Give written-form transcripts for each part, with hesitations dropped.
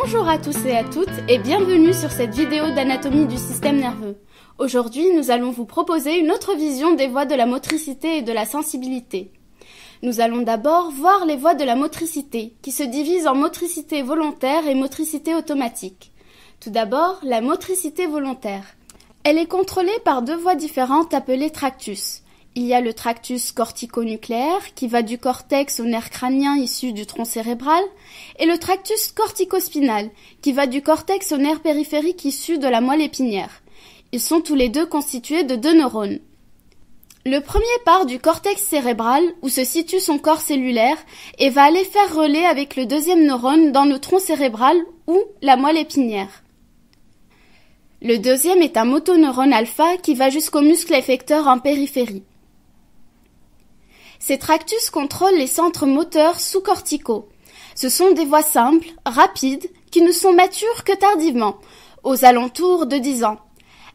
Bonjour à tous et à toutes et bienvenue sur cette vidéo d'anatomie du système nerveux. Aujourd'hui, nous allons vous proposer une autre vision des voies de la motricité et de la sensibilité. Nous allons d'abord voir les voies de la motricité, qui se divisent en motricité volontaire et motricité automatique. Tout d'abord, la motricité volontaire. Elle est contrôlée par deux voies différentes appelées tractus. Il y a le tractus corticonucléaire qui va du cortex au nerf crânien issu du tronc cérébral et le tractus corticospinal qui va du cortex au nerf périphérique issu de la moelle épinière. Ils sont tous les deux constitués de deux neurones. Le premier part du cortex cérébral où se situe son corps cellulaire et va aller faire relais avec le deuxième neurone dans le tronc cérébral ou la moelle épinière. Le deuxième est un motoneurone alpha qui va jusqu'au muscle effecteur en périphérie. Ces tractus contrôlent les centres moteurs sous-corticaux. Ce sont des voies simples, rapides, qui ne sont matures que tardivement, aux alentours de 10 ans.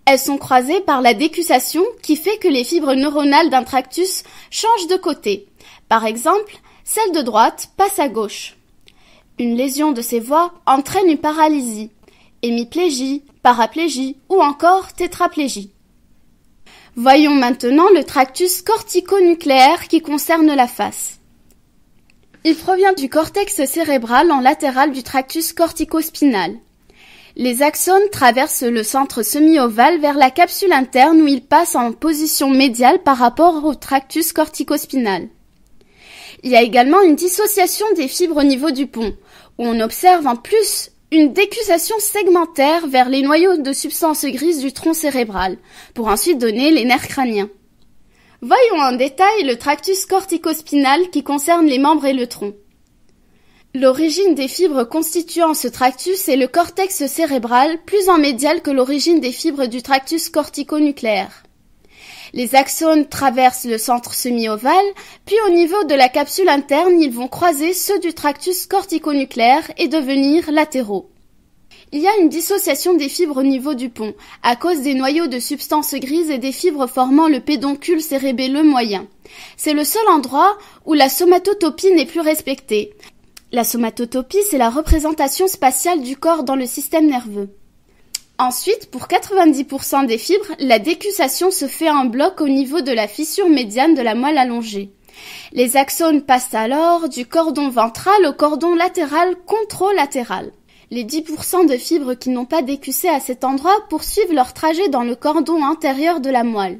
Elles sont croisées par la décussation qui fait que les fibres neuronales d'un tractus changent de côté. Par exemple, celle de droite passe à gauche. Une lésion de ces voies entraîne une paralysie, hémiplégie, paraplégie ou encore tétraplégie. Voyons maintenant le tractus corticonucléaire qui concerne la face. Il provient du cortex cérébral en latéral du tractus corticospinal. Les axones traversent le centre semi-ovale vers la capsule interne où ils passent en position médiale par rapport au tractus corticospinal. Il y a également une dissociation des fibres au niveau du pont, où on observe en plus une décussation segmentaire vers les noyaux de substance grise du tronc cérébral, pour ensuite donner les nerfs crâniens. Voyons en détail le tractus corticospinal qui concerne les membres et le tronc. L'origine des fibres constituant ce tractus est le cortex cérébral, plus en médial que l'origine des fibres du tractus corticonucléaire. Les axones traversent le centre semi-ovale, puis au niveau de la capsule interne, ils vont croiser ceux du tractus corticonucléaire et devenir latéraux. Il y a une dissociation des fibres au niveau du pont, à cause des noyaux de substance grise et des fibres formant le pédoncule cérébelleux moyen. C'est le seul endroit où la somatotopie n'est plus respectée. La somatotopie, c'est la représentation spatiale du corps dans le système nerveux. Ensuite, pour 90% des fibres, la décussation se fait en bloc au niveau de la fissure médiane de la moelle allongée. Les axones passent alors du cordon ventral au cordon latéral contralatéral. Les 10% de fibres qui n'ont pas décussé à cet endroit poursuivent leur trajet dans le cordon antérieur de la moelle.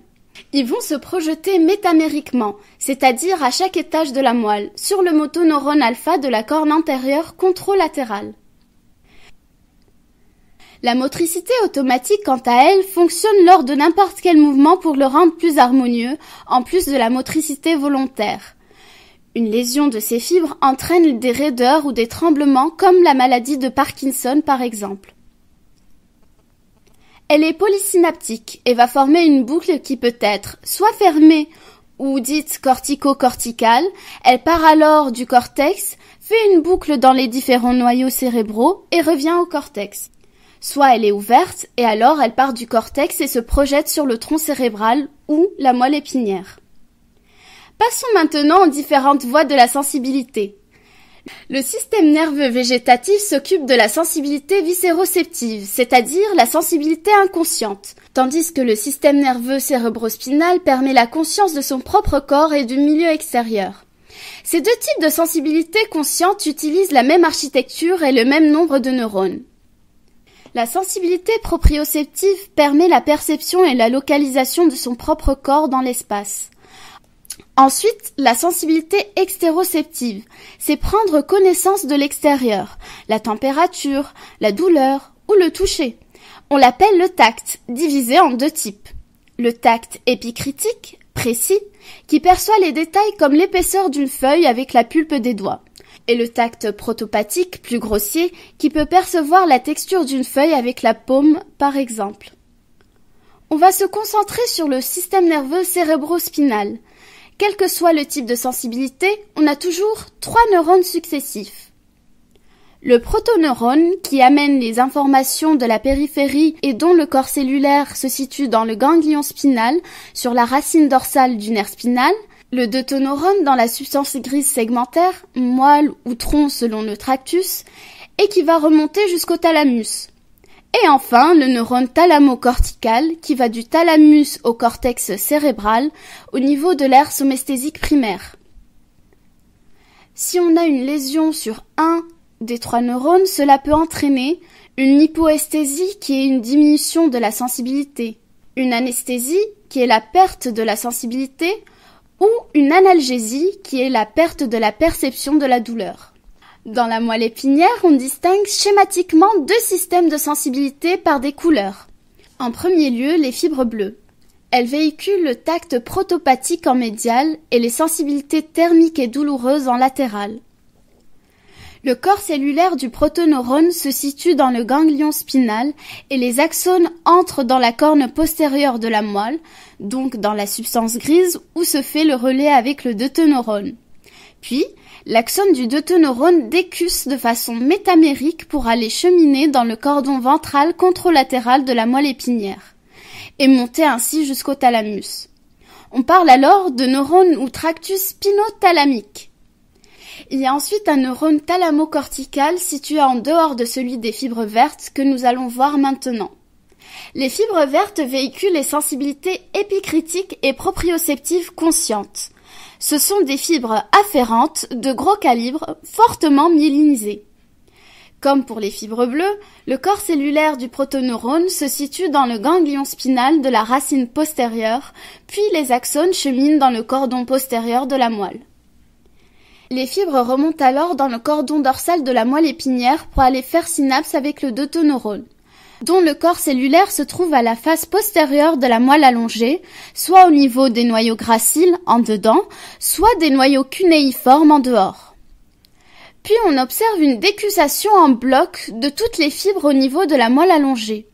Ils vont se projeter métamériquement, c'est-à-dire à chaque étage de la moelle, sur le motoneurone alpha de la corne antérieure contralatérale. La motricité automatique, quant à elle, fonctionne lors de n'importe quel mouvement pour le rendre plus harmonieux, en plus de la motricité volontaire. Une lésion de ces fibres entraîne des raideurs ou des tremblements comme la maladie de Parkinson par exemple. Elle est polysynaptique et va former une boucle qui peut être soit fermée ou dite cortico-corticale. Elle part alors du cortex, fait une boucle dans les différents noyaux cérébraux et revient au cortex. Soit elle est ouverte et alors elle part du cortex et se projette sur le tronc cérébral ou la moelle épinière. Passons maintenant aux différentes voies de la sensibilité. Le système nerveux végétatif s'occupe de la sensibilité viscéroceptive, c'est-à-dire la sensibilité inconsciente, tandis que le système nerveux cérébrospinal permet la conscience de son propre corps et du milieu extérieur. Ces deux types de sensibilité consciente utilisent la même architecture et le même nombre de neurones. La sensibilité proprioceptive permet la perception et la localisation de son propre corps dans l'espace. Ensuite, la sensibilité extéroceptive, c'est prendre connaissance de l'extérieur, la température, la douleur ou le toucher. On l'appelle le tact, divisé en deux types. Le tact épicritique, précis, qui perçoit les détails comme l'épaisseur d'une feuille avec la pulpe des doigts. Et le tact protopathique, plus grossier, qui peut percevoir la texture d'une feuille avec la paume, par exemple. On va se concentrer sur le système nerveux cérébrospinal. Quel que soit le type de sensibilité, on a toujours 3 neurones successifs. Le protoneurone, qui amène les informations de la périphérie et dont le corps cellulaire se situe dans le ganglion spinal, sur la racine dorsale du nerf spinal. Le deutéroneurone dans la substance grise segmentaire, moelle ou tronc selon le tractus, et qui va remonter jusqu'au thalamus. Et enfin, le neurone thalamo-cortical qui va du thalamus au cortex cérébral au niveau de l'aire somesthésique primaire. Si on a une lésion sur un des 3 neurones, cela peut entraîner une hypoesthésie qui est une diminution de la sensibilité, une anesthésie qui est la perte de la sensibilité ou une analgésie qui est la perte de la perception de la douleur. Dans la moelle épinière, on distingue schématiquement 2 systèmes de sensibilité par des couleurs. En premier lieu, les fibres bleues. Elles véhiculent le tact protopathique en médial et les sensibilités thermiques et douloureuses en latéral. Le corps cellulaire du protoneurone se situe dans le ganglion spinal et les axones entrent dans la corne postérieure de la moelle, donc dans la substance grise où se fait le relais avec le deuténeurone. Puis, l'axone du deuténeurone décusse de façon métamérique pour aller cheminer dans le cordon ventral contralatéral de la moelle épinière et monter ainsi jusqu'au thalamus. On parle alors de neurone ou tractus spinothalamique. Il y a ensuite un neurone thalamo-cortical situé en dehors de celui des fibres vertes que nous allons voir maintenant. Les fibres vertes véhiculent les sensibilités épicritiques et proprioceptives conscientes. Ce sont des fibres afférentes de gros calibre fortement myélinisées. Comme pour les fibres bleues, le corps cellulaire du protoneurone se situe dans le ganglion spinal de la racine postérieure, puis les axones cheminent dans le cordon postérieur de la moelle. Les fibres remontent alors dans le cordon dorsal de la moelle épinière pour aller faire synapse avec le deuténeurone, dont le corps cellulaire se trouve à la face postérieure de la moelle allongée, soit au niveau des noyaux graciles en dedans, soit des noyaux cunéiformes en dehors. Puis on observe une décussation en bloc de toutes les fibres au niveau de la moelle allongée.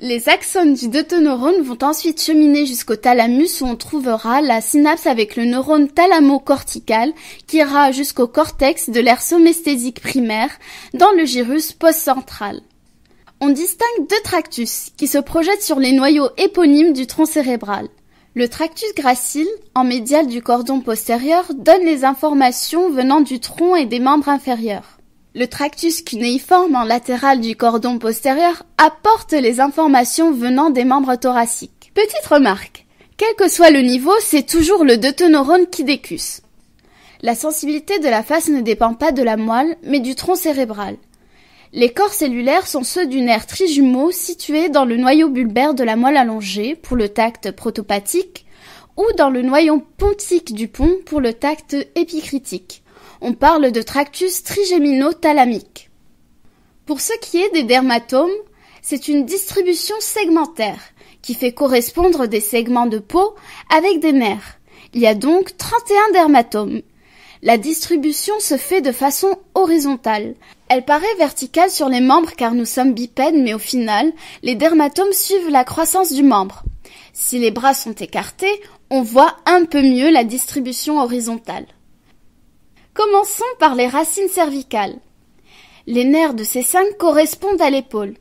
Les axones du deuténeurone vont ensuite cheminer jusqu'au thalamus où on trouvera la synapse avec le neurone thalamo-cortical qui ira jusqu'au cortex de l'aire somesthésique primaire dans le gyrus postcentral. On distingue 2 tractus qui se projettent sur les noyaux éponymes du tronc cérébral. Le tractus gracile, en médial du cordon postérieur, donne les informations venant du tronc et des membres inférieurs. Le tractus cunéiforme, en latéral du cordon postérieur, apporte les informations venant des membres thoraciques. Petite remarque, quel que soit le niveau, c'est toujours le deuténeurone qui décusse. La sensibilité de la face ne dépend pas de la moelle, mais du tronc cérébral. Les corps cellulaires sont ceux du nerf trijumeau situé dans le noyau bulbaire de la moelle allongée pour le tact protopathique ou dans le noyau pontique du pont pour le tact épicritique. On parle de tractus trigémino-thalamique. Pour ce qui est des dermatomes, c'est une distribution segmentaire qui fait correspondre des segments de peau avec des nerfs. Il y a donc 31 dermatomes. La distribution se fait de façon horizontale. Elle paraît verticale sur les membres car nous sommes bipèdes, mais au final, les dermatomes suivent la croissance du membre. Si les bras sont écartés, on voit un peu mieux la distribution horizontale. Commençons par les racines cervicales. Les nerfs de C5 correspondent à l'épaule,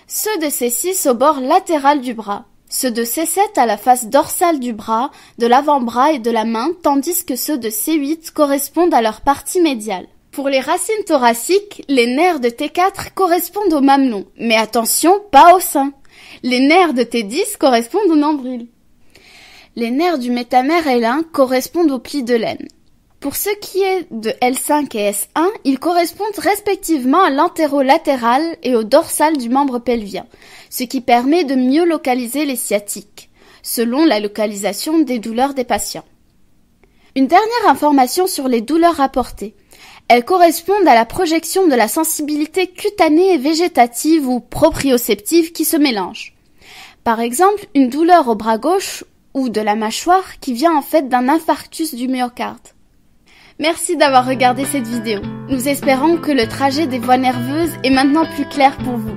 ceux de C6 au bord latéral du bras, ceux de C7 à la face dorsale du bras, de l'avant-bras et de la main, tandis que ceux de C8 correspondent à leur partie médiale. Pour les racines thoraciques, les nerfs de T4 correspondent au mamelon, mais attention, pas au sein. Les nerfs de T10 correspondent au nombril. Les nerfs du métamère L1 correspondent aux plis de laine. Pour ce qui est de L5 et S1, ils correspondent respectivement à l'antérolatéral et au dorsal du membre pelvien, ce qui permet de mieux localiser les sciatiques, selon la localisation des douleurs des patients. Une dernière information sur les douleurs rapportées. Elles correspondent à la projection de la sensibilité cutanée et végétative ou proprioceptive qui se mélangent. Par exemple, une douleur au bras gauche ou de la mâchoire qui vient en fait d'un infarctus du myocarde. Merci d'avoir regardé cette vidéo. Nous espérons que le trajet des voies nerveuses est maintenant plus clair pour vous.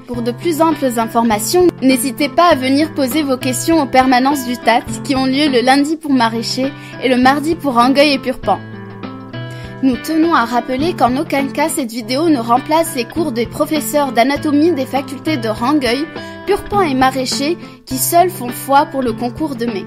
Pour de plus amples informations, n'hésitez pas à venir poser vos questions aux permanences du TAT qui ont lieu le lundi pour Maraîcher et le mardi pour Rangueil et Purpan. Nous tenons à rappeler qu'en aucun cas cette vidéo ne remplace les cours des professeurs d'anatomie des facultés de Rangueil, Purpan et Maraîcher qui seuls font foi pour le concours de mai.